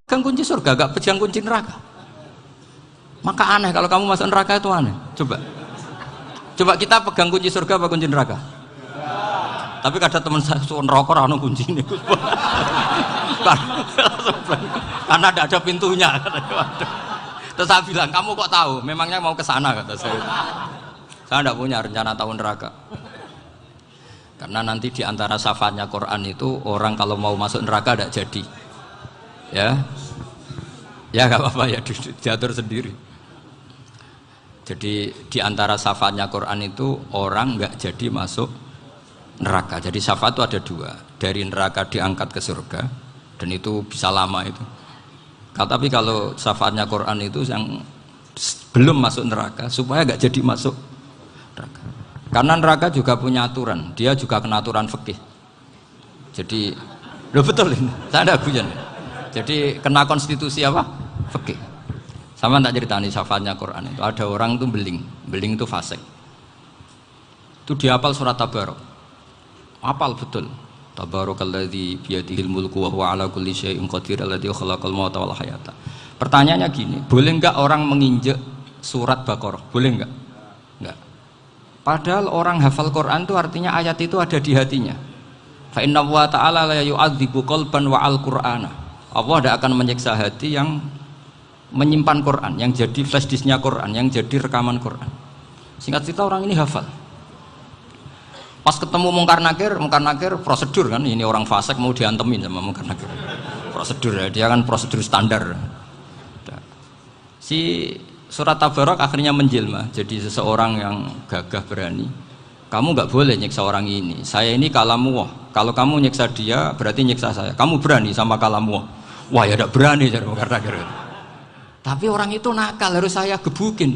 pegang kunci surga, gak pegang kunci neraka. Maka aneh kalau kamu masuk neraka itu aneh. Coba kita pegang kunci surga apa kunci neraka? Tapi kadang teman saya suka neraka ora ono kuncine. Karena tidak ada pintunya. Terus saya bilang, kamu kok tahu? Memangnya mau ke sana, kata saya. Saya tidak punya rencana tahu neraka. Karena nanti di antara syafaatnya Quran itu orang kalau mau masuk neraka tidak jadi. Ya nggak apa-apa ya, diatur sendiri. Jadi di antara syafaatnya Quran itu orang nggak jadi masuk neraka. Jadi syafaat itu ada dua, dari neraka diangkat ke surga, dan itu bisa lama itu. Tapi kalau syafaatnya Quran itu yang belum masuk neraka supaya nggak jadi masuk neraka. Karena neraka juga punya aturan, dia juga kena aturan fikih. Jadi, betul ini, saya ada guyon. Jadi kena konstitusi apa? Fikih. Sama tak ceritani syafaatnya Quran itu. Ada orang itu beling itu fasik. Itu dia hafal surat Tabarok. Hafal betul. Tabarakalladzi biyadihil mulku wa huwa ala kulli syai'in qadir alladzi khalaqal mauta wal hayata. Pertanyaannya gini, boleh enggak orang menginjek surat Baqarah? Boleh enggak? Enggak. Padahal orang hafal Quran itu artinya ayat itu ada di hatinya. Fa inna wa ta'ala la yu'adzibu qalban wa al-Qur'ana. Allah tidak akan menyiksa hati yang menyimpan Quran, yang jadi flash disknya Quran, yang jadi rekaman Quran. Singkat cerita orang ini hafal. Pas ketemu Mungkar Nakir prosedur kan, ini orang fasik mau diantemin sama Mungkar Nakir. Prosedur ya, dia kan prosedur standar. Si surat Tabarok akhirnya menjelma jadi seseorang yang gagah berani. Kamu nggak boleh nyiksa orang ini. Saya ini kalamullah. Kalau kamu nyiksa dia berarti nyiksa saya. Kamu berani sama kalamullah. Wah ya tidak berani jadi Mungkar Nakir. Tapi orang itu nakal, harus saya gebukin.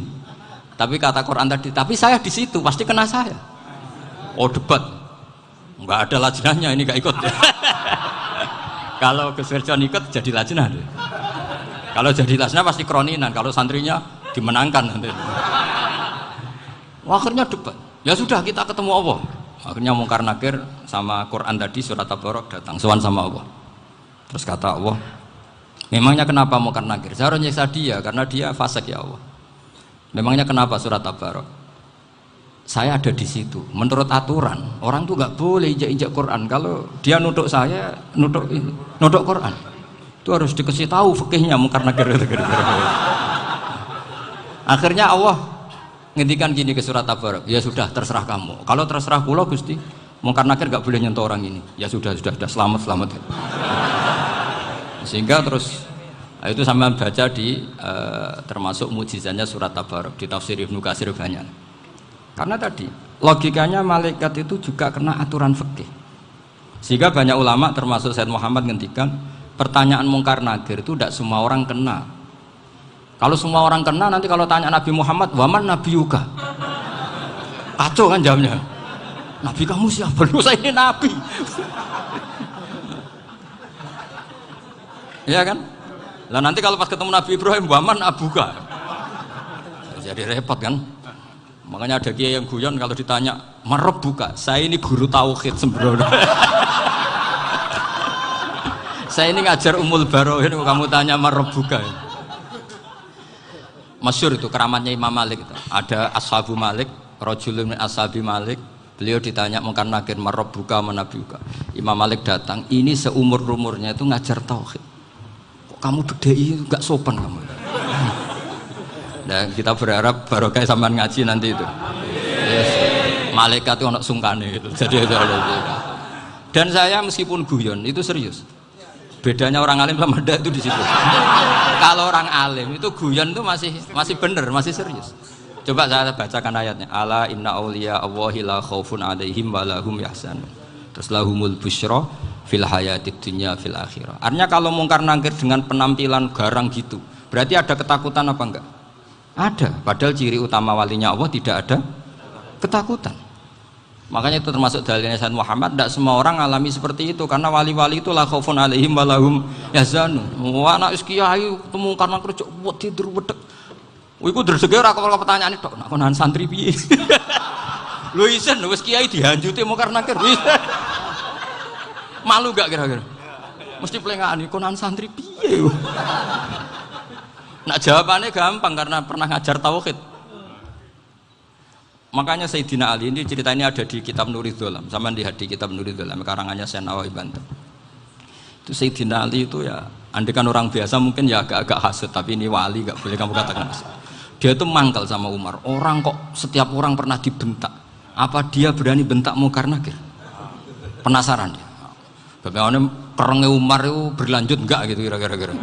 Tapi kata Quran tadi, tapi saya di situ pasti kena saya. Oh debat, nggak ada lajnahnya, ini nggak ikut. Kalau Gus Wirjon ikut jadi lajnah. Kalau jadi lajnah pasti kroninan, kalau santrinya dimenangkan nanti. Akhirnya debat. Ya sudah kita ketemu Allah. Akhirnya Mungkar Nakir sama Quran tadi surat Tabarok datang sowan sama Allah. Terus kata Allah, memangnya kenapa Mungkar Nakir? Saya harus nyiksa dia karena dia fasik ya Allah. Memangnya kenapa surat Tabarok? Saya ada di situ. Menurut aturan orang tuh nggak boleh injak Quran. Kalau dia nutuk saya, nutuk Quran, itu harus dikasih tahu fikihnya Mungkar Nakir. Akhirnya Allah ngendikan gini ke surat Tabarok. Ya sudah terserah kamu. Kalau terserah kula Gusti, Mungkar Nakir nggak boleh nyentuh orang ini. Ya sudah selamat. Sehingga terus itu sama baca di termasuk mujizatnya surat Tabarok di tafsir Ibnu Katsir banyak. Karena tadi logikanya malaikat itu juga kena aturan fikih. Sehingga banyak ulama termasuk Said Muhammad ngendikan pertanyaan Mungkar Nakir itu tidak semua orang kena. Kalau semua orang kena nanti kalau tanya Nabi Muhammad, waman nabiyuka? Kacau kan jamnya. Nabi kamu siapa? Lu saya ini nabi. Iya kan? Lah nanti kalau pas ketemu Nabi Ibrahim, waman abuka? Jadi repot kan? Makanya ada kiai yang guyon kalau ditanya, "Marabbuka?" Saya ini guru tauhid sembrono. Saya ini ngajar Ummul Barohin, kamu tanya Marabbuka. Masyhur itu keramatnya Imam Malik itu. Ada Ashabu Malik, rajulun min ashabi Malik. Beliau ditanya Mungkar Nakir, "Marabbuka manabiuka?" Imam Malik datang, ini seumur-umurnya itu ngajar tauhid. Kok kamu bedai enggak sopan kamu? Dan kita berharap barokah sampean ngaji nanti itu. Yes. Malaikat itu anak sungkane gitu. Jadi itu ada. Dan saya meskipun guyon itu serius. Bedanya orang alim sama ndak itu di situ. Kalau orang alim itu guyon itu masih bener, masih serius. Coba saya bacakan ayatnya. Ala inna auliya Allahi la khaufun alaihim wa lahum yahzanun. Terus lahumul busyra fil hayatid dunya fil akhirah. Artinya kalau Mungkar Nakir dengan penampilan garang gitu, berarti ada ketakutan apa enggak? Ada, padahal ciri utama walinya Allah tidak ada ketakutan. Makanya itu termasuk dalilnya Sayyid Muhammad, tidak semua orang alami seperti itu karena wali-wali itu la khaufun alaihim wa lahum yahzanun. Wah anak kiai ketemu karena kerja tidur wedek. Iku dreseke ora kok pertanyaan tok, nek konan santri piye? Lho isen wis kiai dihanjuti Mungkar Nakir. Malu gak kira-kira? Mesti pelengani konan santri piye. Nak jawabannya gampang karena pernah ngajar tauhid. Makanya Sayyidina Ali ini cerita ini ada di kitab Nurul Dholam, sama di kitab Nurul Dholam karangannya Syekh Nawawi Banten. Itu Sayyidina Ali itu ya, andekan orang biasa mungkin ya agak-agak hasut, tapi ini wali gak boleh kamu katakan hasut. Dia itu mangkal sama Umar. Orang kok setiap orang pernah dibentak. Apa dia berani bentak Munkar Nakir? Penasaran dia. Bagaimana kerengnya Umar itu berlanjut enggak gitu kira-kira.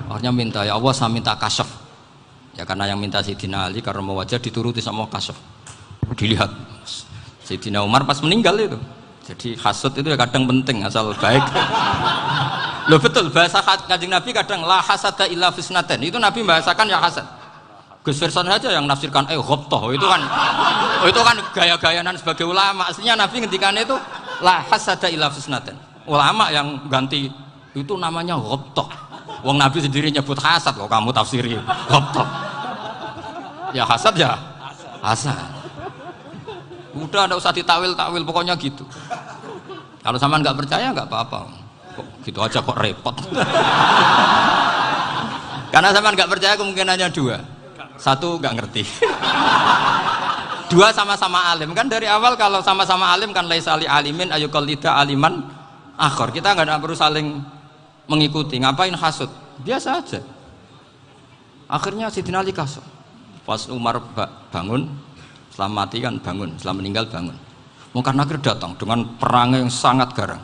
Akhirnya minta, ya Allah saya minta kasyaf. Ya karena yang minta Sayyidina Ali karena mau wajah dituruti sama kasyaf. Dilihat Sayyidina Umar pas meninggal itu. Jadi hasud itu ya kadang penting asal baik. Loh betul, bahasa Kanjeng Nabi kadang la hasada illa fisnaten. Itu Nabi membahasakan ya hasad. Gus Firson saja yang nafsirkan ghobtoh itu kan gaya-gayanan sebagai ulama. Aslinya Nabi ngendikannya itu la hasada illa fisnaten. Ulama yang ganti itu namanya ghobtoh. Wong Nabi sendiri nyebut hasad kok kamu tafsiri ghobtoh. Ya hasad ya hasad. Udah enggak usah ditawil-tawil pokoknya gitu. Kalau sampean nggak percaya nggak apa-apa. Kok gitu aja kok repot. Karena sampean nggak percaya kemungkinannya dua. Satu nggak ngerti. Dua sama-sama alim. Kan dari awal kalau sama-sama alim kan laisa li alimin ayuqallida aliman akhor. Kita nggak perlu saling mengikuti. Ngapain hasud? Biasa aja. Akhirnya Sayyidina Ali kasih. Pas Umar bangun, setelah mati kan bangun, setelah meninggal bangun. Munkar Nakir datang dengan perang yang sangat garang.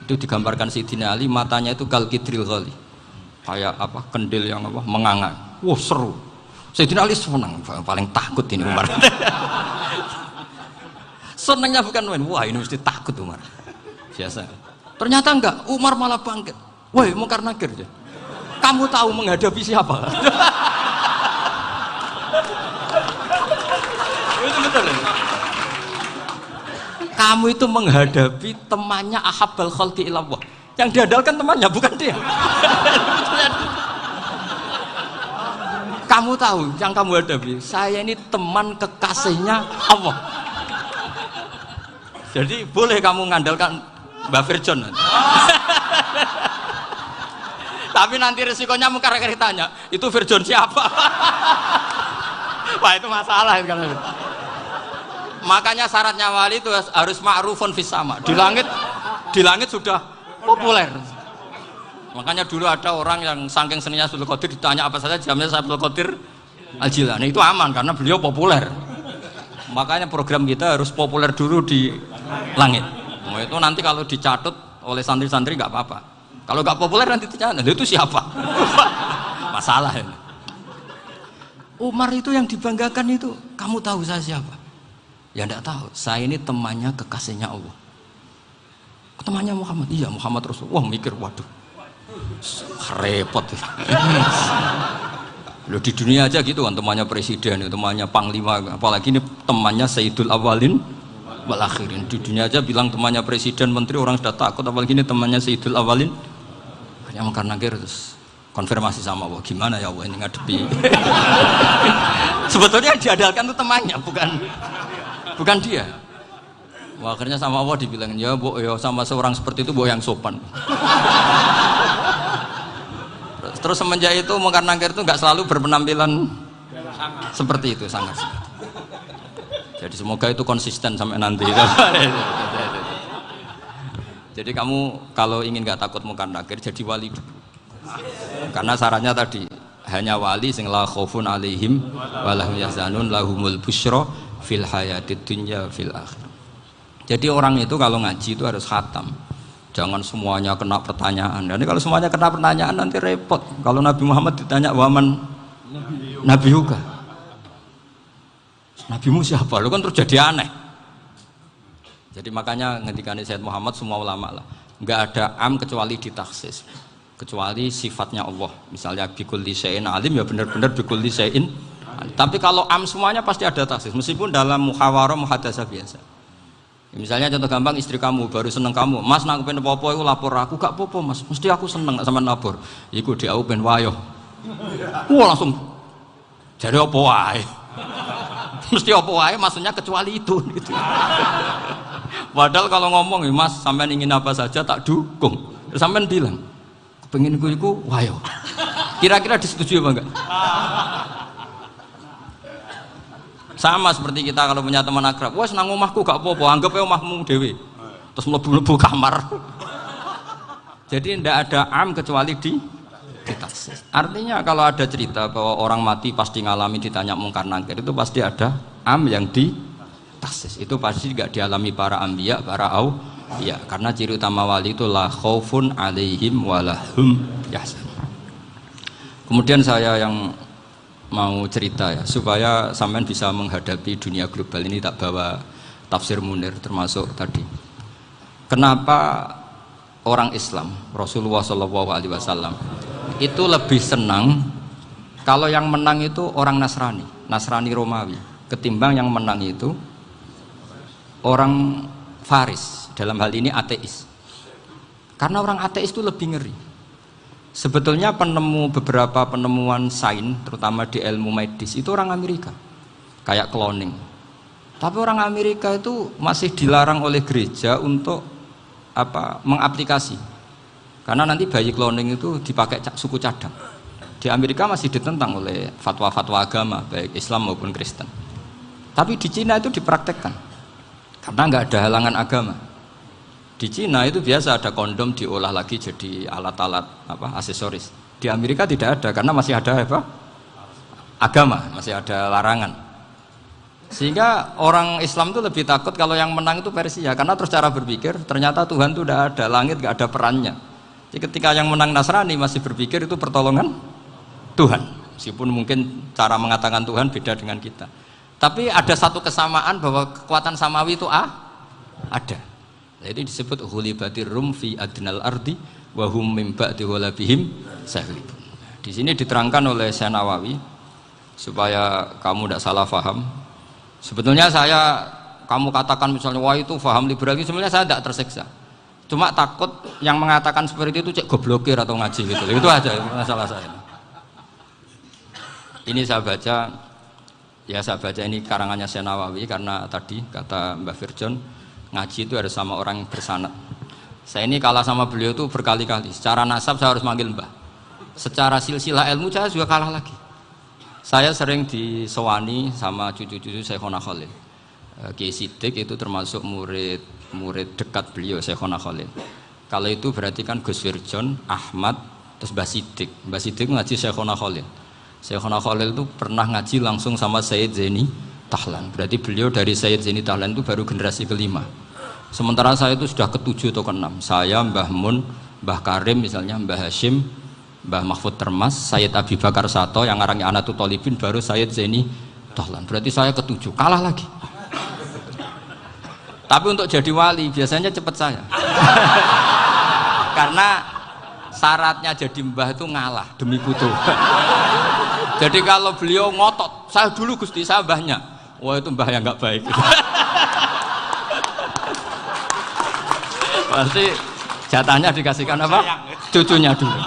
Itu digambarkan Sayyidina Ali, matanya itu kal kidril ghali. Kayak apa? Kendil yang apa? Menganga. Wah, seru. Sayyidina Ali senang, paling takut ini Umar. Senangnya bukan main, wah ini mesti takut Umar. Biasa. Ternyata enggak, Umar malah bangkit. Woi, Munkar Nakir. Kamu tahu menghadapi siapa? Itu betul ya? Kamu itu menghadapi temannya ahabbal khalqi ilallah. Yang diandalkan temannya bukan dia. Kamu tahu yang kamu hadapi, saya ini teman kekasihnya Allah. Jadi boleh kamu mengandalkan Mbak Firjon. Tapi nanti resikonya Munkar Nakir tanya, itu Firjon siapa? Wah itu masalah kan. Makanya syaratnya wali itu harus ma'rufun fis sama. Di langit sudah populer. Makanya dulu ada orang yang saking seninya Abdul Qadir ditanya apa saja jamnya Abdul Qadir Al-Jilani itu aman karena beliau populer. Makanya program kita harus populer dulu di langit. Nah, itu nanti kalau dicatut oleh santri-santri nggak apa-apa. Kalau nggak populer nanti dicatat itu siapa? Masalah ini. Umar itu yang dibanggakan itu, kamu tahu saya siapa? Ya enggak tahu. Saya ini temannya kekasihnya Allah. Temannya Muhammad. Iya Muhammad Rasul. Wah mikir waduh. Repot. Loh di dunia aja gitu kan temannya presiden, temannya panglima, apalagi ini temannya Sayyidul Awalin wal Akhirin. Di dunia aja bilang temannya presiden, menteri orang sudah takut, apalagi ini temannya Sayyidul Awalin. Hanya Munkar Nakir terus konfirmasi sama Allah, gimana ya Allah ini ngadepi. Sebetulnya yang diandalkan itu temannya, bukan dia. Wah, akhirnya sama Allah dibilang, ya bu, ya sama seorang seperti itu bu yang sopan. Terus semenjak itu Munkar Nakir itu nggak selalu berpenampilan seperti itu, sangat. Jadi semoga itu konsisten sampai nanti. Jadi kamu kalau ingin nggak takut Munkar Nakir, jadi wali dulu. Karena syaratnya tadi hanya wali sing la khaufun alaihim wa lahum yahzanun lahumul busyra fil hayatid dunya fil akhirah. Jadi orang itu kalau ngaji itu harus khatam. Jangan semuanya kena pertanyaan. Dan kalau semuanya kena pertanyaan nanti repot. Kalau Nabi Muhammad ditanya waman Nabi juga. Nabimu siapa? Lu kan terus jadi aneh. Jadi makanya ngendikane Sayyid Muhammad semua ulama lah. Enggak ada am kecuali ditaksis. Kecuali sifatnya Allah. Misalnya bikulli syai'in alim ya benar-benar bikulli syai'in. Tapi kalau am semuanya pasti ada taksis. Meskipun dalam muhawarah muhadasah biasa. Misalnya contoh gampang istri kamu baru seneng kamu, mas nak pengen apa-apa itu lapor aku, gak apa-apa mas, mesti aku seneng gak sama lapor. Iku dia aku pengen wayo. Wah langsung jadi apa wae. Mesti apa wae maksudnya kecuali itu. Gitu. Padahal kalau ngomong mas sampean ingin apa saja tak dukung. Sampean bilang Pengen iku wayo. Kira-kira disetujui apa enggak? Sama seperti kita kalau punya teman akrab, wes nang omahku gak apa-apa, anggap ya omahmu dhewe. Terus mlebu-mlebu kamar. Jadi tidak ada am kecuali di taksis. Artinya kalau ada cerita bahwa orang mati pasti ngalami ditanya mungkar nangkir, itu pasti ada am yang di taksis. Itu pasti juga dialami para anbiya, para auliya. Karena ciri utama wali itu la khaufun alaihim walahum yahzanun. Kemudian saya yang mau cerita ya, supaya sampean bisa menghadapi dunia global ini, tak bawa tafsir Munir termasuk tadi. Kenapa orang Islam, Rasulullah SAW itu lebih senang kalau yang menang itu orang Nasrani Romawi, ketimbang yang menang itu orang Faris, dalam hal ini ateis. Karena orang ateis itu lebih ngeri. Sebetulnya beberapa penemuan sains, terutama di ilmu medis, itu orang Amerika, kayak cloning. Tapi orang Amerika itu masih dilarang oleh gereja untuk mengaplikasi. Karena nanti bayi cloning itu dipakai suku cadang. Di Amerika masih ditentang oleh fatwa-fatwa agama, baik Islam maupun Kristen. Tapi di Cina itu dipraktekkan, karena nggak ada halangan agama. Di Cina itu biasa ada kondom diolah lagi jadi alat-alat aksesoris. Di Amerika tidak ada karena masih ada agama, masih ada larangan. Sehingga orang Islam itu lebih takut kalau yang menang itu Persia, karena terus cara berpikir ternyata Tuhan itu tidak ada, langit nggak ada perannya. Jadi ketika yang menang Nasrani masih berpikir itu pertolongan Tuhan, meskipun mungkin cara mengatakan Tuhan beda dengan kita. Tapi ada satu kesamaan bahwa kekuatan samawi itu ada. Itu disebut ghulibatir rum fi adnal ardi wa hum min ba'di ghalabihim saghlibun. Di sini diterangkan oleh Syekh Nawawi supaya kamu tidak salah paham. Sebetulnya kamu katakan misalnya wah itu paham liberal, sebenarnya saya tidak tersiksa. Cuma takut yang mengatakan seperti itu cek goblokir atau ngaji gitu. Itu aja masalah saya. Ini saya baca ini karangannya Syekh Nawawi, karena tadi kata Mbah Firjon ngaji itu harus sama orang yang bersanad. Saya ini kalah sama beliau itu berkali-kali. Secara nasab saya harus manggil Mbah. Secara silsilah ilmu saya juga kalah lagi. Saya sering disewani sama cucu-cucu Syekhona Khalil. Kiai Siddiq itu termasuk murid dekat beliau, Syekhona Khalil. Kalau itu berarti kan Gus Firjon, Ahmad, terus Mbah Siddiq. Mbah Siddiq ngaji Syekhona Khalil. Syekhona Khalil itu pernah ngaji langsung sama Sayyid Zaini Tahlan. Berarti beliau dari Sayyid Zaini Tahlan itu baru generasi kelima. Sementara saya itu sudah ke-7 atau ke-6. Saya, Mbah Mun, Mbah Karim misalnya, Mbah Hashim, Mbah Mahfud Termas, Sayyid Abi Bakar Sato yang ngarangnya Anatul Thalibin, baru Sayyid Zaini Tahlan. Berarti saya ke-7, kalah lagi. Tapi untuk jadi wali biasanya cepat saya. Karena syaratnya jadi mbah itu ngalah demi putu. Jadi kalau beliau ngotot, saya dulu Gusti, saya mbahnya. Wah itu mbah yang nggak baik. Pasti jatahnya dikasihkan apa? Cucunya dulu.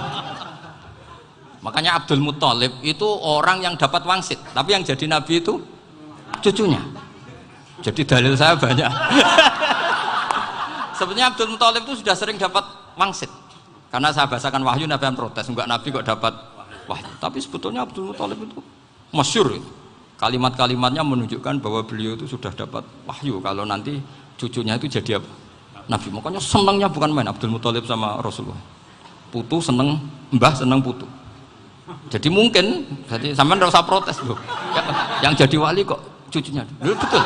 Makanya Abdul Muthalib itu orang yang dapat wangsit, tapi yang jadi nabi itu cucunya. Jadi dalil saya banyak. Sebenarnya Abdul Muthalib itu sudah sering dapat wangsit. Karena saya bahasakan wahyu, nabi yang protes, enggak nabi kok dapat wahyu. Tapi sebetulnya Abdul Muthalib itu masyhur. Kalimat-kalimatnya menunjukkan bahwa beliau itu sudah dapat wahyu kalau nanti cucunya itu jadi apa? Nabi. Makanya senangnya bukan main Abdul Muthalib sama Rasulullah. Putu seneng, mbah seneng putu. Jadi mungkin, jadi sampean enggak usah protes loh. Yang jadi wali kok cucunya. Dulu betul.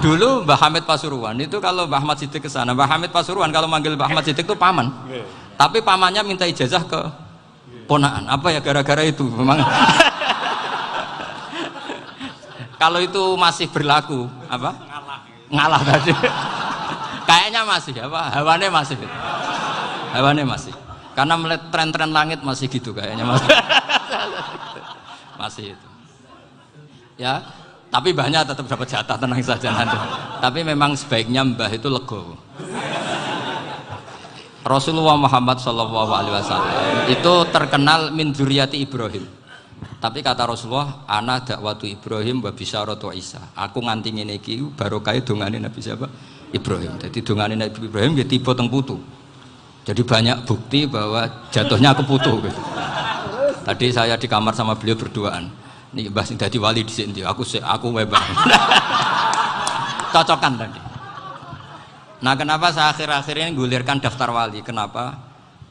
Dulu Mbah Hamid Pasuruan itu kalau Mbah Ahmad Siddiq ke sana, Mbah Hamid Pasuruan kalau manggil Mbah Ahmad Siddiq itu paman. Tapi pamannya minta ijazah ke ponaan. Apa ya gara-gara itu memang. Kalau itu masih berlaku apa? Ngalah tadi. Kayaknya masih apa? Hawane masih. Hawane masih. Karena melihat tren-tren langit masih gitu kayaknya masih. Masih itu. Ya, tapi mbahnya tetap dapat jatah, tenang saja nanti. Tapi memang sebaiknya mbah itu legowo. Rasulullah Muhammad SAW itu terkenal min dzurriyyati Ibrahim. Tapi kata Rasulullah, ana dakwatu Ibrahim wa bisyaratu Isa. Aku nganti ngene iki barokah dongane Nabi siapa? Ibrahim. Jadi dongane Nabi Ibrahim ya tiba teng putu. Jadi banyak bukti bahwa jatuhnya aku putu gitu. Tadi saya di kamar sama beliau berduaan. Nih Mbah sing dadi wali di sini, aku bebas. Cocokan tadi. Nah, kenapa saya akhir-akhir ini gulirkan daftar wali? Kenapa?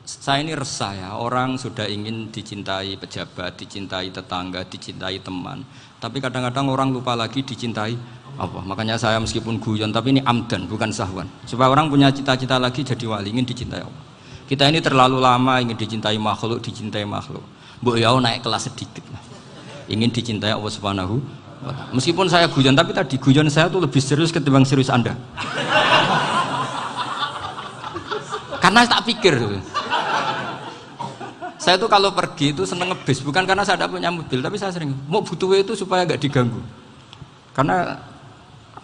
Saya ini resah ya, orang sudah ingin dicintai pejabat, dicintai tetangga, dicintai teman. Tapi kadang-kadang orang lupa lagi dicintai apa. Makanya saya meskipun guyon, tapi ini amdan, bukan sahwan. Supaya orang punya cita-cita lagi jadi wali, ingin dicintai Allah. Kita ini terlalu lama ingin dicintai makhluk. Mbok ya naik kelas sedikit lah. Ingin dicintai Allah Subhanahu wa Ta'ala. Meskipun saya guyon, tapi tadi guyon saya tuh lebih serius ketimbang serius Anda. Karena tak pikir saya tuh kalau pergi itu seneng ngebis, bukan karena saya tidak punya mobil, tapi saya sering mau butuh itu supaya gak diganggu. Karena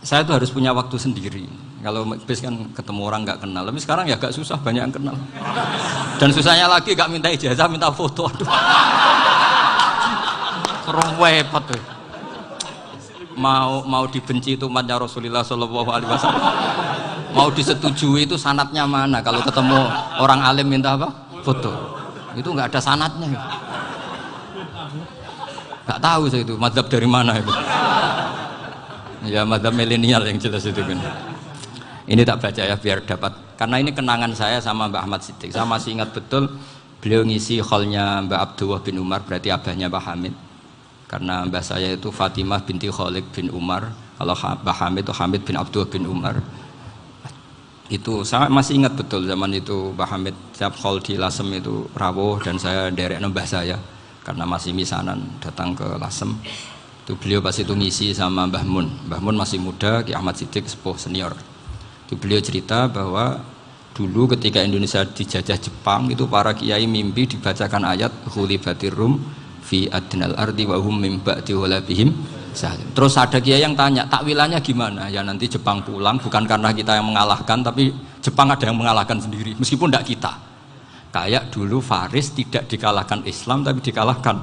saya tuh harus punya waktu sendiri. Kalau bis kan ketemu orang nggak kenal, tapi sekarang ya agak susah, banyak yang kenal. Dan susahnya lagi gak minta ijazah, minta foto. Aduh. Repot tuh. Mau dibenci itu umatnya Rasulullah Shallallahu Alaihi Wasallam. Mau disetujui itu sanatnya mana? Kalau ketemu orang alim minta apa? Foto. Itu nggak ada sanatnya. Nggak tahu saya itu madzhab dari mana itu. Ya madzhab milenial yang jelas itu kan. Ini tak baca ya biar dapat, karena ini kenangan saya sama Mbak Ahmad Siddiq. Saya masih ingat betul beliau ngisi hallnya Mbak Abdullah bin Umar, berarti abahnya Mbak Hamid. Karena mbah saya itu Fatimah binti Khalid bin Umar, kalau Mbak Hamid itu Hamid bin Abdullah bin Umar. Itu saya masih ingat betul zaman itu Mbak Hamid siap hall di Lasem itu rawuh, dan saya derek mbah saya karena masih misanan datang ke Lasem. Itu beliau pas itu ngisi sama Mbah Mun. Mbah Mun masih muda, Ki Ahmad Siddiq sepuh senior. Itu beliau cerita bahwa dulu ketika Indonesia dijajah Jepang itu para kiai mimpi dibacakan ayat ghulibatir rum fi adnal ardi wa hum min ba'di ghalabihim. Terus ada kiai yang tanya, takwilannya gimana? Ya nanti Jepang pulang bukan karena kita yang mengalahkan, tapi Jepang ada yang mengalahkan sendiri, meskipun tidak kita. Kayak dulu Faris tidak dikalahkan Islam tapi dikalahkan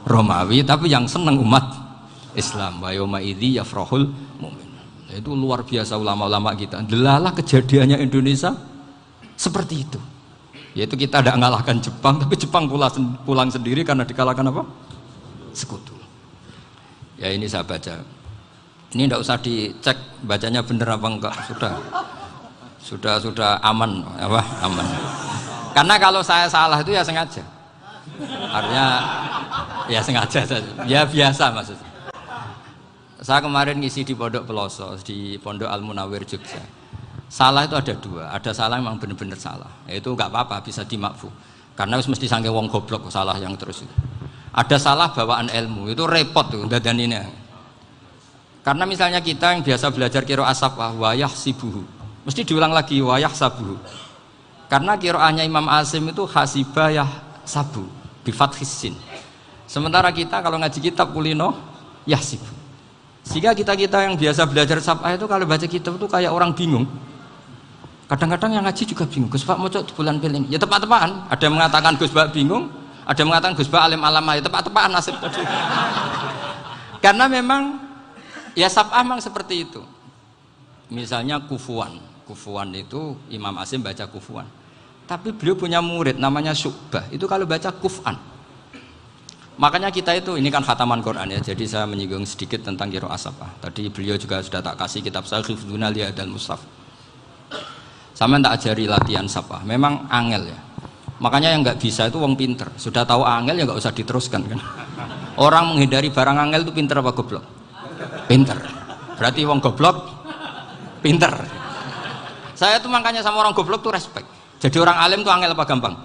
Romawi, tapi yang senang umat Islam. Wa yauma idzi yafrahul mu'min. Itu luar biasa ulama-ulama kita. Delalah kejadiannya Indonesia seperti itu. Yaitu kita tidak mengalahkan Jepang, tapi Jepang pulang sendiri karena dikalahkan apa? Sekutu. Ya ini saya baca. Ini tidak usah dicek bacanya benar apa enggak. Sudah aman, apa? Aman. Karena kalau saya salah itu ya sengaja. Artinya ya sengaja saja. Ya biasa maksudnya. Saya kemarin ngisi di Pondok Peloso, di Pondok Al Munawir Jogja. Salah itu ada dua, ada salah yang memang benar-benar salah. Itu nggak apa-apa, bisa dimakfu. Karena mesti sangke wong goblok salah yang terus itu. Ada salah bawaan ilmu, itu repot tuh dadaninnya. Karena misalnya kita yang biasa belajar qiraah safah wayah sibuhu, mesti diulang lagi wayah sabuhu. Karena qiraahnya Imam Asim itu hasibah yah sabu bi fathis sin. Sementara kita kalau ngaji kitab kulino yahsibu. Sehingga kita yang biasa belajar safah itu kalau baca kitab itu kayak orang bingung. Kadang-kadang yang ngaji juga bingung. Gus Pak mau di bulan pilih. Ya tepat-tepatan. Ada yang mengatakan Gus Pak bingung, ada yang mengatakan Gus Pak alim alamah. Ya tepat-tepatan nasib tadi. Karena memang ya safah memang seperti itu. Misalnya kufuan. Kufuan itu Imam Asim baca kufuan. Tapi beliau punya murid namanya Syu'bah. Itu kalau baca kuf'an. Makanya kita itu, ini kan khataman Quran ya, jadi saya menyinggung sedikit tentang qiraah safah. Tadi beliau juga sudah tak kasih kitab saya Hifdzuna Liyadal Mushaf. Sama tak ajari latihan safah, memang angel ya. Makanya yang nggak bisa itu wong pinter, sudah tahu angel ya nggak usah diteruskan kan. Orang menghindari barang angel itu pinter apa goblok? Pinter. Berarti wong goblok pinter. Saya tuh makanya sama orang goblok tuh respect. Jadi orang alim tuh angel apa gampang?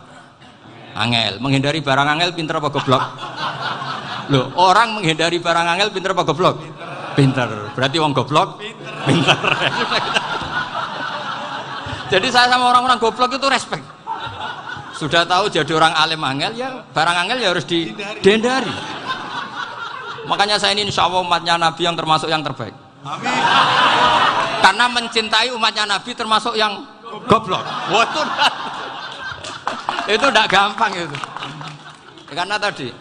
Angel. Menghindari barang angel pinter apa goblok? Loh, orang menghindari barang angel pinter apa goblok? Pinter. Berarti wong goblok pinter. Jadi saya sama orang-orang goblok itu respect. Sudah tahu jadi orang alim angel ya barang angel ya harus dihindari. Makanya saya ini insya Allah umatnya Nabi yang termasuk yang terbaik. Amin. Karena mencintai umatnya Nabi termasuk yang goblok. Waduh. Itu tidak gampang itu. Karena tadi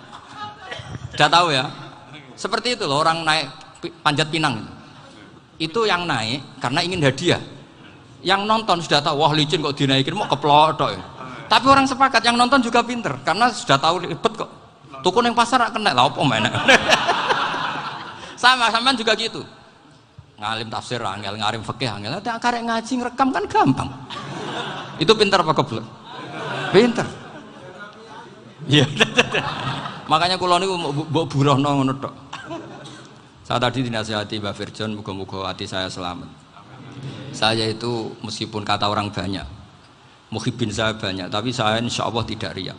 sudah tahu ya. Seperti itu loh orang naik panjat pinang itu yang naik karena ingin hadiah. Yang nonton sudah tahu wah licin kok dinaikin mau keplodok ya. Tapi orang sepakat yang nonton juga pinter karena sudah tahu ribet kok. Tuku yang pasar kena lah apa mana. Sama juga gitu. Ngalim tafsir angel, ngalim fikih angel. Tapi karek ngaji ngerekam kan gampang. Itu pinter apa goblok? Pinter. Iya. Makanya kula niku mbok burohno ngono tok. Saya tadi dinasihati Mbak Firjon, muga-muga hati saya selamat. Saya itu meskipun kata orang banyak, muhibin saya banyak, tapi saya insya Allah tidak riya.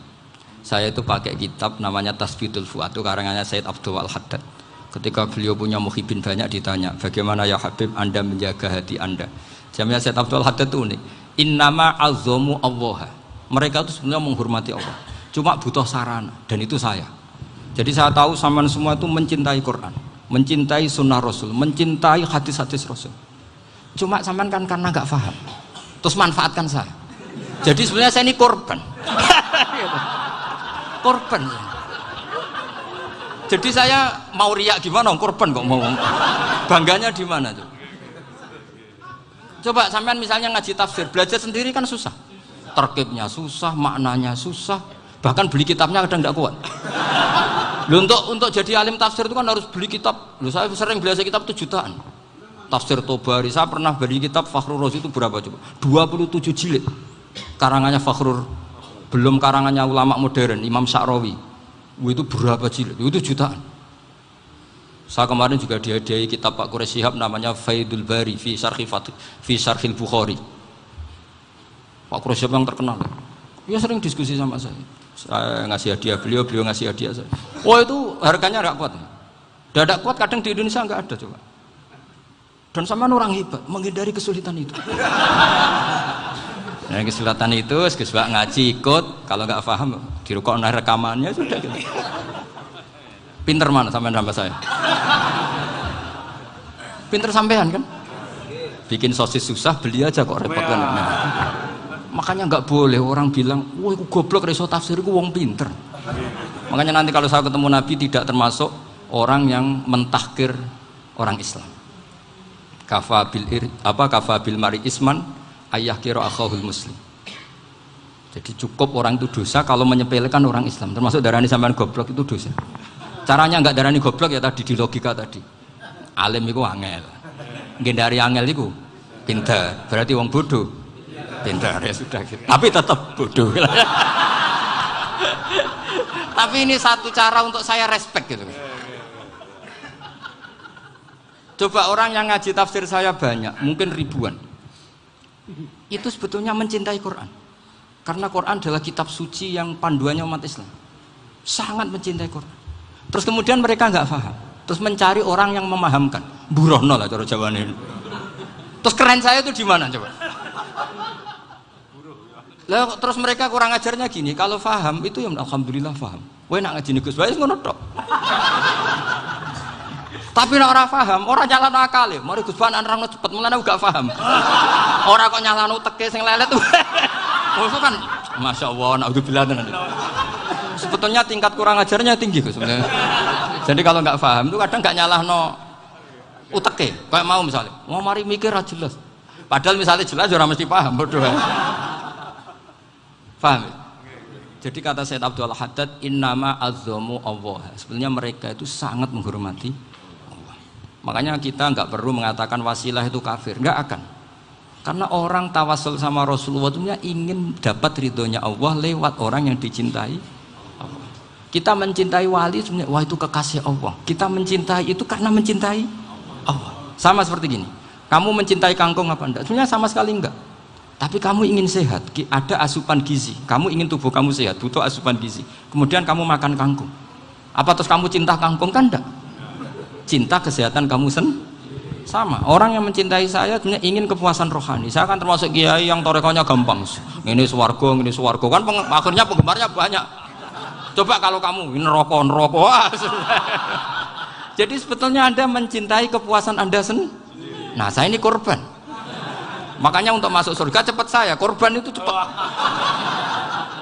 Saya itu pakai kitab namanya Tasbidul Fuad, itu karangannya Said Abdul Al-Haddad. Ketika beliau punya muhibin banyak ditanya, bagaimana ya Habib Anda menjaga hati Anda? Jamnya Said Abdul Al-Haddad itu unik. Innama azzamu Allah. Mereka itu sebenarnya menghormati Allah, cuma butuh sarana, dan itu saya. Jadi saya tahu sampean semua itu mencintai Quran, mencintai sunnah Rasul, mencintai hadis-hadis Rasul. Cuma sampean kan karena nggak paham, terus manfaatkan saya. Jadi sebenarnya saya ini korban. Korban. Jadi saya mau riak gimana? Korban kok mau. Bangganya di mana tuh? Coba sampean misalnya ngaji tafsir, belajar sendiri kan susah. Terkibnya susah, maknanya susah. Bahkan beli kitabnya kadang nggak kuat. Loh, untuk jadi alim tafsir itu kan harus beli kitab. Loh, saya sering belajar kitab itu jutaan. Tafsir Tobari, saya pernah beli kitab Fakhrur Razi itu berapa coba? 27 jilid. Karangannya Fakhrur, belum karangannya ulama modern, Imam Sya'rawi. Itu berapa jilid? Itu jutaan. Saya kemarin juga dihadiahi kitab Pak Quraish Shihab namanya Faidul Bari fi Syarhil Bukhari. Pak Quraish Shihab yang terkenal. Dia sering diskusi sama saya. Saya ngasih hadiah beliau ngasih hadiah saya. Oh itu harganya nggak kuat. Tidak kuat kadang di Indonesia nggak ada coba. Dan sama orang hebat menghindari kesulitan itu. Nah, kesulitan itu sebab ngaji ikut, kalau nggak paham dirukok rekamannya sudah gitu. Pinter mana sampean sama saya? Pinter sampean kan? Bikin sosis susah, beli aja kok repot kan. Nah, makanya nggak boleh orang bilang, wah aku goblok reso tafsir, aku wong pinter. Makanya nanti kalau saya ketemu Nabi tidak termasuk orang yang mentahkir orang Islam. Kafabil mari isman ayah kira akhahul muslim. Jadi cukup orang itu dosa kalau menyepelekan orang Islam, termasuk darani sampean goblok itu dosa. Caranya nggak darani goblok ya tadi di logika tadi. Alim itu angel, gendari angel itu pinter, berarti wong bodoh pinter ya sudah gitu. Tapi tetap bodoh. Tapi ini satu cara untuk saya respect gitu. Coba orang yang ngaji tafsir saya banyak, mungkin ribuan. Itu sebetulnya mencintai Quran. Karena Quran adalah kitab suci yang panduannya umat Islam. Sangat mencintai Quran. Terus kemudian mereka nggak paham. Terus mencari orang yang memahamkan. Burono lah cara jawabannya. Terus keren saya itu di mana coba? Lah terus mereka kurang ajarnya gini, kalau paham itu ya alhamdulillah paham. Kowe nak ngaji Gus Bae ngono tok. Tapi nek ora paham, ora nyalano akale. Mari Gus Bae nerangno cepet, mulane gak paham. Ora kok nyalano teke sing lelet. Maksud kan masyaallah naudzubillah tenan. Sebetulnya tingkat kurang ajarnya tinggi Gus sebenarnya. Jadi kalau nggak paham itu kadang nggak nyalahno uteke. Kayak mau misalnya, mau mari mikir ra jelas. Padahal misalnya jelas ora mesti paham, bodoh. Paham? Jadi kata Said Abdul Haddad, innama azzamu Allah. Sebenarnya mereka itu sangat menghormati Allah. Makanya kita nggak perlu mengatakan wasilah itu kafir, nggak akan. Karena orang tawasul sama Rasulullah itu ingin dapat ridhonya Allah lewat orang yang dicintai Allah. Kita mencintai wali sebenarnya, wah itu kekasih Allah. Kita mencintai itu karena mencintai Allah. Sama seperti gini, kamu mencintai kangkung apa enggak? Sebenarnya sama sekali enggak. Tapi kamu ingin sehat, ada asupan gizi. Kamu ingin tubuh kamu sehat, butuh asupan gizi. Kemudian kamu makan kangkung. Apa terus kamu cinta kangkung? Kan enggak. Cinta kesehatan kamu sama. Orang yang mencintai saya sebenarnya ingin kepuasan rohani. Saya kan termasuk kiai yang torekonya gampang. Ini swarga, kan akhirnya penggemarnya banyak. Coba kalau kamu ini neraka. Wah, jadi sebetulnya Anda mencintai kepuasan Anda sendiri. Nah, saya ini korban. Makanya untuk masuk surga cepat saya, korban itu cepat.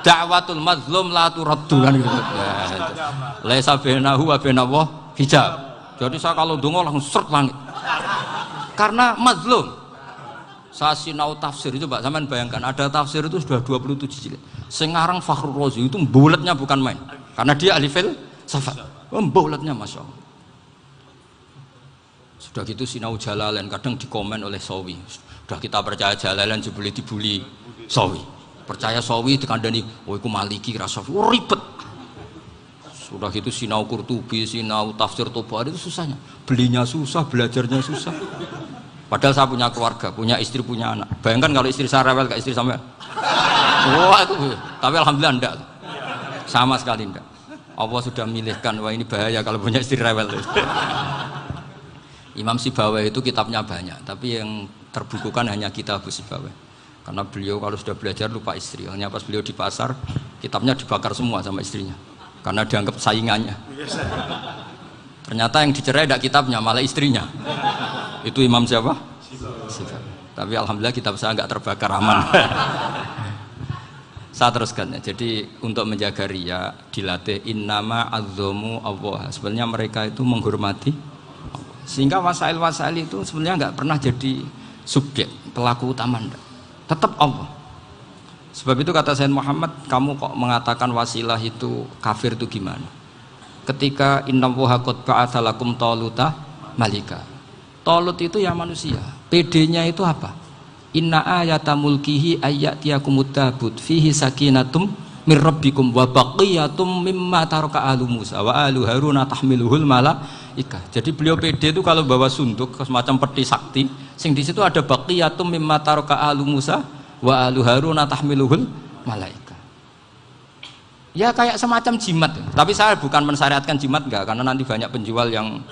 Da'watul mazlum la turaddu kan gitu. Laisa bainahu wa bainallah hijab. Jadi saya kalau donga langsung seret langit. Karena mazlum. Saya sinau tafsir itu, Pak, sampean bayangkan ada tafsir itu sudah 27 jilid. Sing ngarang Fakhrul Razi itu bulatnya bukan main. Karena dia ahli filsafat. Bulatnya Masya Allah. Sudah gitu sinau Jalalain kadang dikomen oleh Sawi. Sudah kita percaya Jalalain jebule dibuli Sawi. Percaya Sawi dikandani, "Oh iku Maliki rasa ribet." Sudah gitu sinau Qurtubi, sinau tafsir Tabari itu susahnya. Belinya susah, belajarnya susah. Padahal saya punya keluarga, punya istri, punya anak. Bayangkan kalau istri saya rewel kayak istri sampean. Wah itu, tapi alhamdulillah enggak. Sama sekali enggak. Allah sudah milihkan, wah ini bahaya kalau punya istri rewel. Imam Sibawai itu kitabnya banyak, tapi yang terbukukan hanya kitab Sibawai. Karena beliau kalau sudah belajar lupa istri. Hanya pas beliau di pasar, kitabnya dibakar semua sama istrinya. Karena dianggap saingannya. Ternyata yang dicerai tidak kitabnya, malah istrinya. Itu Imam siapa? Tapi alhamdulillah kitab saya nggak terbakar, aman. Saya teruskan ya. Jadi untuk menjaga riya dilatih innama azzamu Allah. Sebenarnya mereka itu menghormati Allah. Sehingga wasail-wasail itu sebenarnya nggak pernah jadi subjek pelaku utama, enggak. Tetap Allah. Sebab itu kata Sayyid Muhammad, kamu kok mengatakan wasilah itu kafir itu gimana? Ketika innallaha qad ba'atsa lakum taluta malika. Talut itu ya manusia. PD-nya itu apa? Inna ayata mulkihi ayyatiyakumut tabut fihi sakinatum mir rabbikum wa baqiyatum mimma taraka alu Musa wa alu Haruna tahmiluhul malaika. Jadi beliau PD itu kalau bawa sunduk semacam peti sakti, sing di situ ada baqiyatum mimma taraka alu Musa wa alu Haruna tahmiluhul malaika. Ya kayak semacam jimat. Tapi saya bukan mensyariatkan jimat enggak, karena nanti banyak penjual yang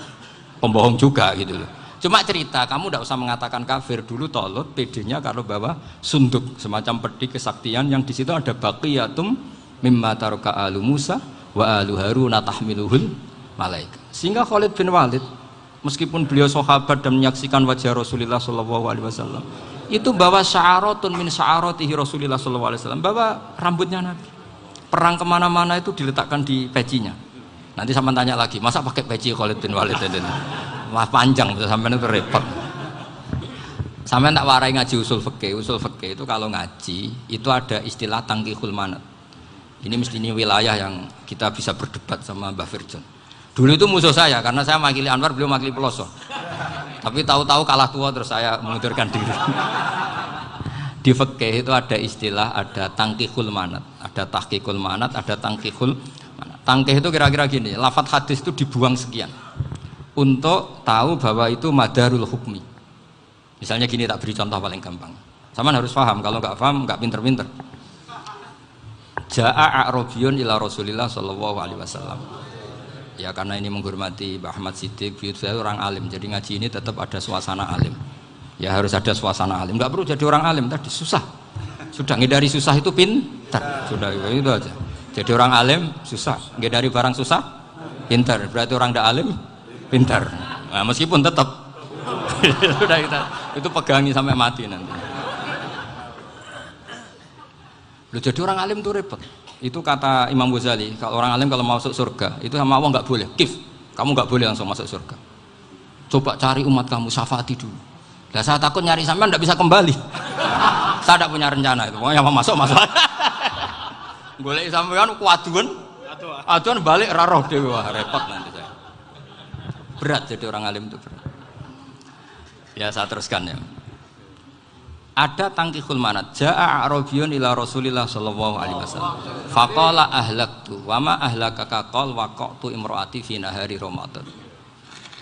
pembohong juga gitu loh. Cuma cerita, kamu tidak usah mengatakan kafir. Dulu Talut PD-nya kalau bawa sunduk semacam peti kesaktian yang di situ ada baqiyatum mimma taraka alu Musa wa alu Haruna tahmiluhul malaika. Sehingga Khalid bin Walid meskipun beliau sahabat dan menyaksikan wajah Rasulullah SAW, itu bawa sya'aratun min sya'aratihi Rasulullah SAW, bawa rambutnya Nabi. Perang kemana-mana itu diletakkan di pecinya. Nanti sama tanya lagi, masa pakai peci Khalid bin Walid ini? Wah panjang, sampai itu repot. Sampai tak warai ngaji usul fikih. Usul fikih itu kalau ngaji itu ada istilah tangkihul manat. Ini mesti ini wilayah yang kita bisa berdebat sama Mbah Firjon. Dulu itu musuh saya karena saya makili Anwar, beliau makili Peloso. Tapi tahu-tahu kalah tua terus saya mengundurkan diri. Di fikih itu ada istilah, ada tangkihul manat, ada tahqiqul manat, ada tangkihul manat. Tangkih itu kira-kira gini, lafadz hadis itu dibuang sekian untuk tahu bahwa itu madarul hukmi. Misalnya gini, tak beri contoh paling gampang. Sama harus paham, kalau nggak paham nggak pinter-pinter. Ja'a a'rabiyun ila Rasulillah sallallahu alaihi wasallam. Ya karena ini menghormati Mbah Ahmad Siddiq, saya orang alim, jadi ngaji ini tetap ada suasana alim. Ya harus ada suasana alim. Nggak perlu jadi orang alim tadi, susah. Sudah ngindari susah itu pintar. Sudah itu aja. Jadi orang alim susah, ngindari barang susah pintar. Berarti orang tidak alim pintar. Nah, meskipun tetap sudah itu pegangi sampai mati nanti. Loh, jadi orang alim itu repot. Itu kata Imam Ghazali, kalau orang alim kalau mau masuk surga itu sama Allah nggak boleh. Kif, kamu nggak boleh langsung masuk surga. Coba cari umat kamu, syafaati dulu. Nah, saya takut nyari sampean nggak bisa kembali. Saya tidak punya rencana itu. Pokoknya mau masuk. Golek sampean kuaduan balik raroh dewe, wah repot nanti saya. Berat jadi orang alim itu berat. Ya saya teruskan ya. Ada tangkihul manat. Ja'a a'rabiyun ila Rasulillah sallallahu alaihi wasallam. Faqala ahlaktu wa ma ahlakaka qal waqatu imraati fi nahari Ramadan.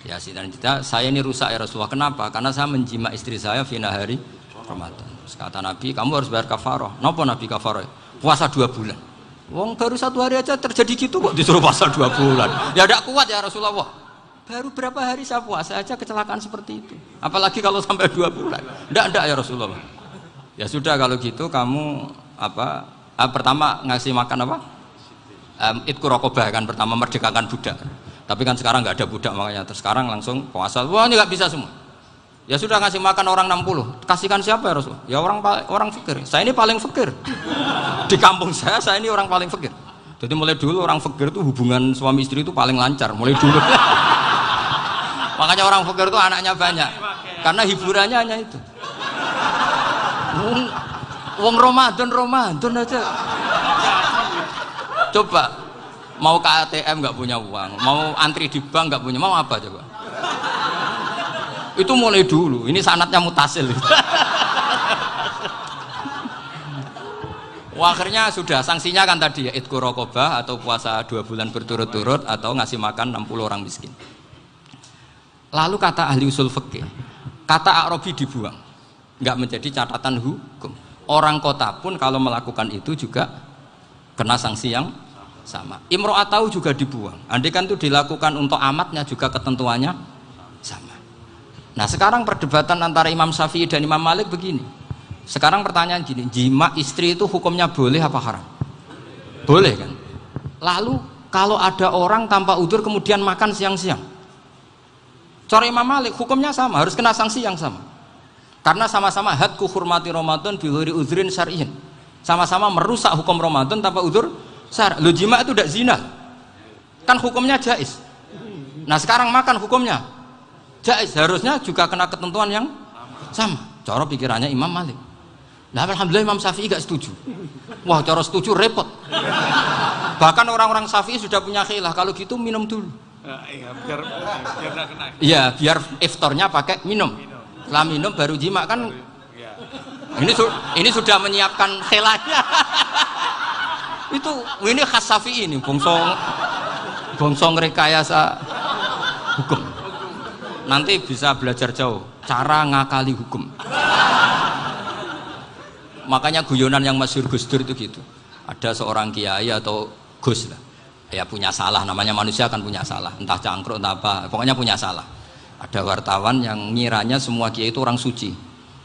Ya sidang saya ini rusak ya Rasulullah. Kenapa? Karena saya menjima istri saya fi nahari Ramadan. Terus kata Nabi, kamu harus bayar kafarah. Napa Nabi kafarah? Puasa 2 bulan. Wong baru 1 hari aja terjadi gitu kok disuruh puasa 2 bulan. Ya tidak kuat ya Rasulullah. Baru berapa hari saya puasa aja kecelakaan seperti itu. Apalagi kalau sampai 2 bulan. Enggak ya Rasulullah. Ya sudah kalau gitu kamu pertama ngasih makan apa? Itku rokobah kan, pertama merdekakan budak. Tapi kan sekarang nggak ada budak makanya terus sekarang langsung puasa. Wah ini nggak bisa semua. Ya sudah ngasih makan orang 60. Kasihkan siapa ya Rasulullah? Ya orang fakir. Saya ini paling fakir. Di kampung saya ini orang paling fakir. Jadi mulai dulu orang fakir itu hubungan suami istri itu paling lancar. Mulai dulu. Makanya orang fakir itu anaknya banyak. Karena hiburannya hanya itu. Wong Ramadan aja. Coba mau ke ATM nggak punya uang, mau antri di bank nggak punya, mau apa coba? Itu mulai dulu. Ini sanatnya mutasil. Wah, akhirnya sudah sanksinya kan tadi ya idku raqabah atau puasa 2 bulan berturut-turut atau ngasih makan 60 orang miskin. Lalu kata ahli usul fikih, kata Arabi dibuang, nggak menjadi catatan hukum. Orang kota pun kalau melakukan itu juga kena sanksi yang sama. Imro'atau juga dibuang. Andai kan itu dilakukan untuk amatnya juga ketentuannya sama. Nah sekarang perdebatan antara Imam Syafi'i dan Imam Malik begini. Sekarang pertanyaan gini, jima istri itu hukumnya boleh apa haram? Boleh kan? Lalu kalau ada orang tanpa udzur kemudian makan siang-siang, cara Imam Malik hukumnya sama, harus kena sanksi yang sama. Karena sama-sama hadku hurmati Ramadan bi ghairi udzrin syar'iyyin. Sama-sama merusak hukum Ramadan tanpa udzur syar'. Lo jima itu tidak zina. Kan hukumnya jaiz. Nah, sekarang makan hukumnya jaiz, harusnya juga kena ketentuan yang sama. Cara pikirannya Imam Malik. Nah, alhamdulillah Imam Syafi'i gak setuju. Wah, cara setuju repot. Bahkan orang-orang Syafi'i sudah punya khilaf, kalau gitu minum dulu. Iya, biar gak kena. Iya, biar iftarnya pakai minum. Setelah minum baru jima kan. Ini sudah menyiapkan khilafnya. Ini khas Syafi'i ini, bongsong rekayasa hukum. Nanti bisa belajar jauh cara ngakali hukum. Makanya guyonan yang masyhur Gus Dur itu gitu. Ada seorang kiai atau Gus lah, ya punya salah, namanya manusia kan punya salah, entah cangkruk entah apa, pokoknya punya salah. Ada wartawan yang ngiranya semua kiai itu orang suci,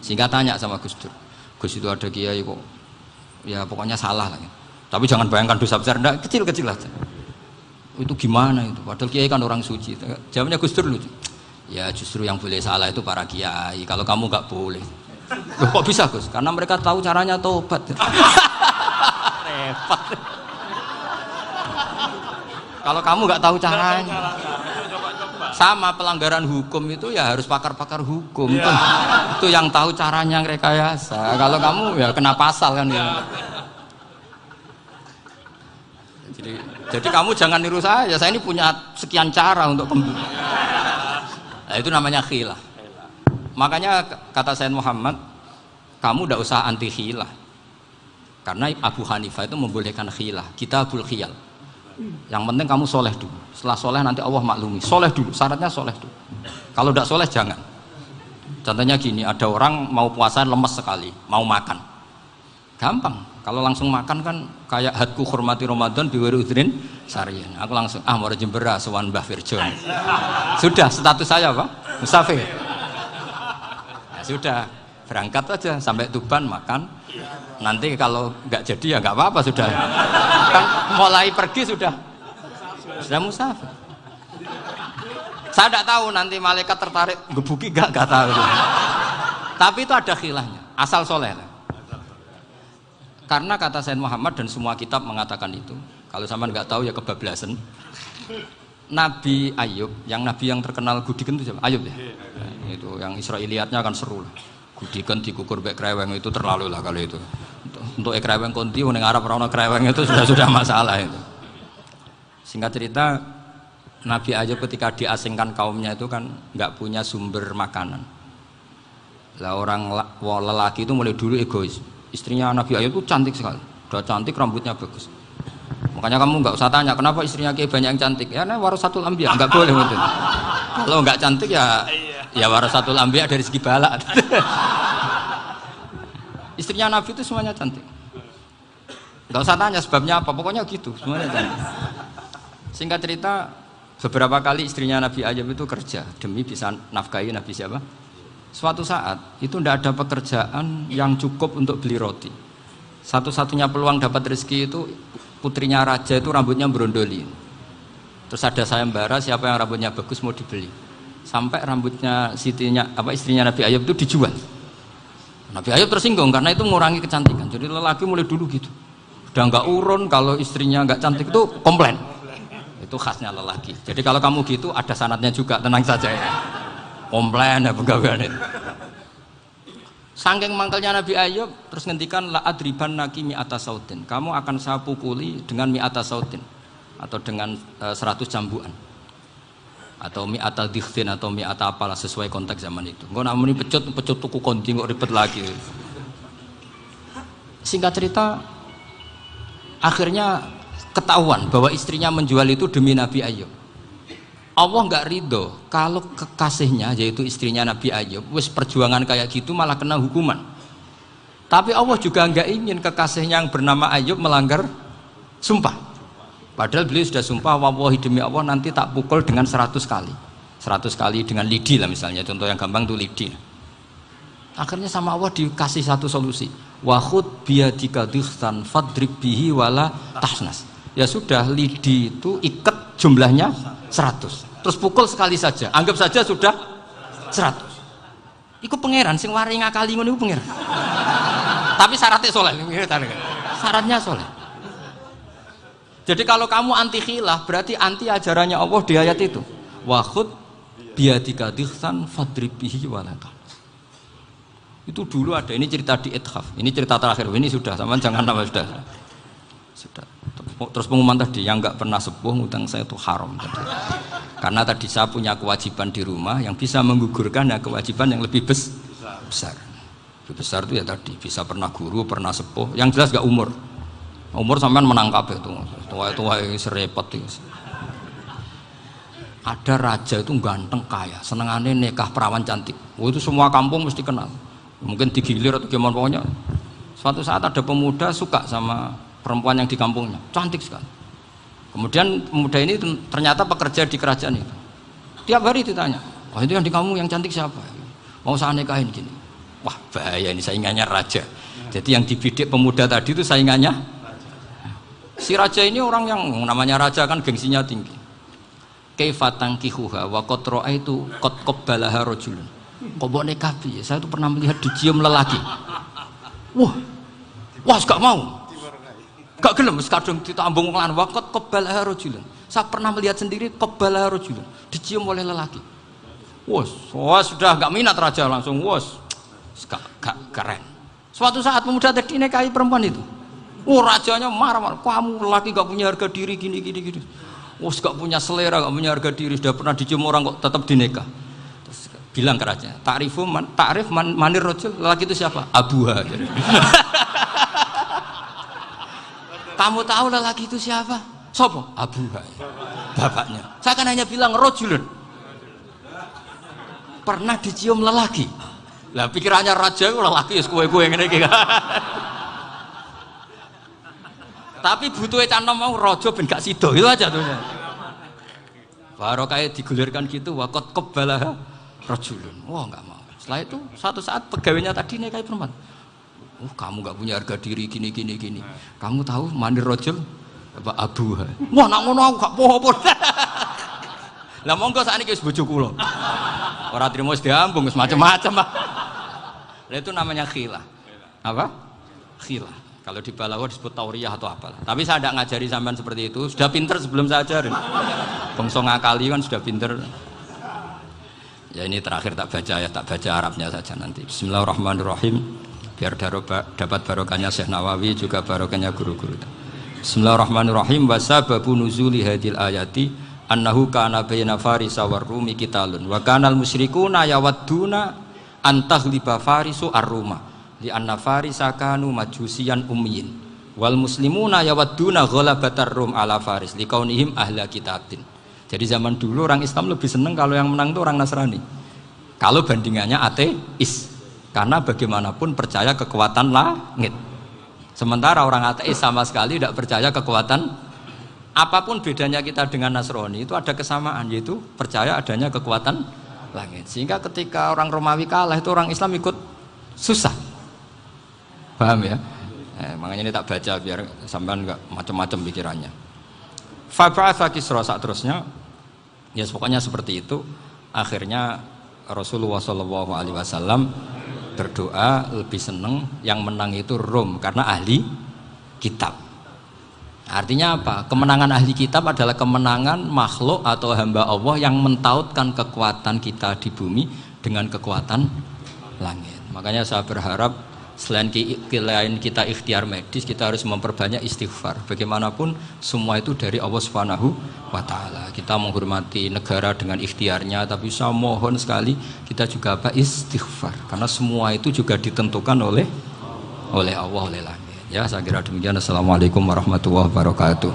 sehingga tanya sama Gus Dur, Gus itu ada kiai kok, ya pokoknya salah lah. Tapi jangan bayangkan dosa besar, enggak, kecil-kecil aja. Itu gimana itu? Padahal kiai kan orang suci. Jawabnya Gus Dur lucu. Ya justru yang boleh salah itu para kiai. Kalau kamu nggak boleh. Loh, kok bisa Gus? Karena mereka tahu caranya tobat. Repot. Kalau kamu nggak tahu caranya. Sama pelanggaran hukum itu ya harus pakar-pakar hukum. Itu yang tahu caranya rekayasa. Kalau kamu ya kena pasal kan ya. Jadi kamu jangan niru saya ini punya sekian cara untuk nah, itu namanya khilah. Makanya kata Sayyid Muhammad, kamu tidak usah anti khilah, karena Abu Hanifah itu membolehkan khilah, kitabul khiyal. Yang penting kamu soleh dulu, setelah soleh nanti Allah maklumi. Soleh dulu, syaratnya soleh dulu. Kalau tidak soleh jangan. Contohnya gini, ada orang mau puasa lemes sekali, mau makan, gampang. Kalau langsung makan kan kayak hadku hormati Ramadan biwiri udrin syar'iyyin. Aku langsung mau jembera sowan Mbah Firjon. Sudah status saya apa? Musafir. Ya, sudah berangkat aja sampai Tuban makan. Nanti kalau nggak jadi ya nggak apa-apa sudah. Kan mulai pergi sudah musafir. Saya tidak tahu nanti malaikat tertarik gebuki nggak tahu. Tapi itu ada khilafnya. Asal soleh lah. Karena kata Sayyid Muhammad dan semua kitab mengatakan itu. Kalau sampean nggak tahu ya kebablasan. Nabi Ayub, yang terkenal Gudiken itu siapa? Ayub ya. Nah, itu yang Israiliyatnya akan seru lah. Gudiken dikukur bek kreweng itu terlalu lah kalau itu. Untuk kreweng konti ning Arab ora ono kreweng itu sudah masalah itu. Singkat cerita, Nabi Ayub ketika diasingkan kaumnya itu kan nggak punya sumber makanan. Lah orang lelaki itu mulai dulu egois. Istrinya Nabi Ayub itu cantik sekali, udah cantik, rambutnya bagus. Makanya kamu nggak usah tanya kenapa istrinya Kiai banyak yang cantik. Ya, warasatul anbiya, nggak boleh gitu. Kalau nggak cantik ya warasatul anbiya dari segi balak. Istrinya Nabi itu semuanya cantik. Nggak usah tanya sebabnya apa, pokoknya gitu, semuanya cantik. Singkat cerita, beberapa kali istrinya Nabi Ayub itu kerja demi bisa nafkahi Nabi siapa? Suatu saat itu tidak ada pekerjaan yang cukup untuk beli roti. Satu-satunya peluang dapat rezeki itu putrinya raja itu rambutnya berondoli. Terus ada sayembara siapa yang rambutnya bagus mau dibeli. Sampai rambutnya istrinya Nabi Ayub itu dijual. Nabi Ayub tersinggung karena itu mengurangi kecantikan. Jadi lelaki mulai dulu gitu. Udah nggak urun kalau istrinya nggak cantik itu komplain. Itu khasnya lelaki. Jadi kalau kamu gitu ada sanatnya juga, tenang saja ya. Komplain ya pegawai itu. Saking mangkelnya Nabi Ayub terus ngendikan la adriban naki mi'ata sautin. Kamu akan saya pukuli dengan mi'ata sautin atau dengan 100 cambukan. Atau mi'ata dikhtin atau mi'ata apalah sesuai konteks zaman itu. Engko nak muni pecut tuku konti kok ribet lagi. Singkat cerita akhirnya ketahuan bahwa istrinya menjual itu demi Nabi Ayub. Allah nggak ridho kalau kekasihnya yaitu istrinya Nabi Ayub wis perjuangan kayak gitu malah kena hukuman. Tapi Allah juga nggak ingin kekasihnya yang bernama Ayub melanggar sumpah. Padahal beliau sudah sumpah, wallahi demi Allah nanti tak pukul dengan 100 kali. 100 kali dengan lidi lah misalnya, contoh yang gampang tuh lidi. Akhirnya sama Allah dikasih satu solusi. Wa khud biyadika dikhtan fadrib bihi wala tahnas. Ya sudah, lidi itu ikat jumlahnya 100. Terus pukul sekali saja. Anggap saja sudah 100. Iku pangeran sing wari ngakali ngono iku pangeran. Tapi syaratnya soleh. Syaratnya soleh. Jadi kalau kamu anti khilaf berarti anti ajarannya Allah di ayat itu. Wa khud biyadika dikhtan fadrib bihi wala tahnas. Itu dulu ada, ini cerita di Ithaf, ini cerita terakhir, ini sudah, sama jangan nama sudah. Terus pengumuman tadi, yang nggak pernah sepuh ngutang saya itu haram tadi. Karena tadi saya punya kewajiban di rumah yang bisa menggugurkan ya kewajiban yang lebih besar. Lebih besar itu ya tadi, bisa pernah guru, pernah sepuh, yang jelas nggak umur. Umur sampean menang kabeh itu, tua-tua serepot itu. Ada raja itu ganteng kaya, senengannya nikah perawan cantik. Oh, itu semua kampung mesti kenal. Mungkin digilir atau gimana pokoknya. Suatu saat ada pemuda suka sama perempuan yang di kampungnya, cantik sekali. Kemudian pemuda ini ternyata pekerja di kerajaan itu. Tiap hari ditanya, wah itu yang di kamu yang cantik siapa? Mau saya nikahin gini. Wah bahaya ini, saingannya raja. Jadi yang dibidik pemuda tadi itu saingannya. Si raja ini orang yang namanya raja kan gengsinya tinggi. Kaifatang kihuha wa qad ra'aitu qad qabbalaha rajulun. Kok mbok nikah piye? Saya tuh pernah melihat dicium lelaki. Wah, gak mau. Gak gelem wis kadung ditambung lan waqat qabbalaha rajulun. Saya pernah melihat sendiri qabbalaha rajulun, dicium oleh lelaki. Wah, sudah gak minat raja langsung gak keren. Suatu saat pemuda tadi nikahi perempuan itu. Rajanya marah, kamu lelaki gak punya harga diri gini. Gak punya selera, gak punya harga diri, sudah pernah dicium orang kok tetap dinikah. Bilang ke raja, ta'rif manir rajul, lelaki itu siapa? Abuha. Kamu tahu lelaki itu siapa? Sopo? Abuha. Bapaknya. Saya kan hanya bilang rajulun. Pernah dicium lelaki. Lah pikirannya raja itu lelaki wis kowe-kowe ngene iki. Tapi butuhe canom mau raja ben gak sida itu aja tuh. Baru kayak digulirkan gitu waqat qabbalah rajulun. Wah nggak mau. Setelah itu suatu saat pegawainya tadi nikahi perempuan. Kamu nggak punya harga diri gini. Kamu tahu manir rajul apa abuha? Wah nak ngono aku gak apa-apa. Lah monggo sakniki wis bojo kula. Ora trimo wis diambung wis macam-macam. Lah itu namanya khilah. Apa? Khilah. Kalau di balaghah disebut tauriyah atau apalah. Tapi saya tidak ngajari sampean seperti itu. Sudah pinter sebelum saya ajarin. Bangsa ngakali kan sudah pinter. Ya ini terakhir tak baca Arabnya saja nanti. Bismillahirrahmanirrahim. Biar dapat barokahnya Syekh Nawawi juga barokahnya guru-guru. Bismillahirrahmanirrahim. Wasababu nuzuli hadil ayati annahu kana baina farisa war rumi qitalun wa kanal musyrikuna yawadduna antaghliba farisu ar-ruma li anna farisa kanu majusiyan ummiyin wal muslimuna yawadduna ghalabatar rum ala faris liqaunihim ahla kitabin. Jadi zaman dulu orang Islam lebih senang kalau yang menang itu orang Nasrani. Kalau bandingannya ateis, karena bagaimanapun percaya kekuatan langit. Sementara orang ateis sama sekali tidak percaya kekuatan. Apapun bedanya kita dengan Nasrani itu ada kesamaan, yaitu percaya adanya kekuatan langit. Sehingga ketika orang Romawi kalah itu orang Islam ikut susah. Paham ya? Makanya ini tak baca biar sampean enggak macam-macam pikirannya. Fab'atha Kisra saat terusnya, ya pokoknya seperti itu. Akhirnya Rasulullah SAW berdoa lebih seneng yang menang itu Rom karena ahli kitab. Artinya apa? Kemenangan ahli kitab adalah kemenangan makhluk atau hamba Allah yang mentautkan kekuatan kita di bumi dengan kekuatan langit. Makanya saya berharap selain kita ikhtiar medis, kita harus memperbanyak istighfar. Bagaimanapun semua itu dari Allah Subhanahu wa taala. Kita menghormati negara dengan ikhtiarnya, tapi saya mohon sekali kita juga istighfar, karena semua itu juga ditentukan oleh Allah, oleh langit. Ya, saya kira demikian. Assalamualaikum warahmatullahi wabarakatuh.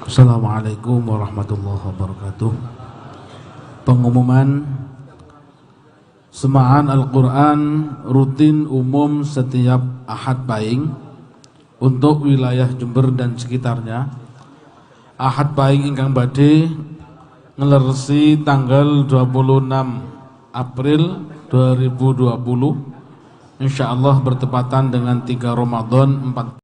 Assalamualaikum warahmatullahi wabarakatuh. Pengumuman Semaan Al-Quran rutin umum setiap Ahad Pahing untuk wilayah Jember dan sekitarnya. Ahad Pahing ingkang badhe ngeleresi tanggal 26 April 2020, insyaallah bertepatan dengan 3 Ramadan 4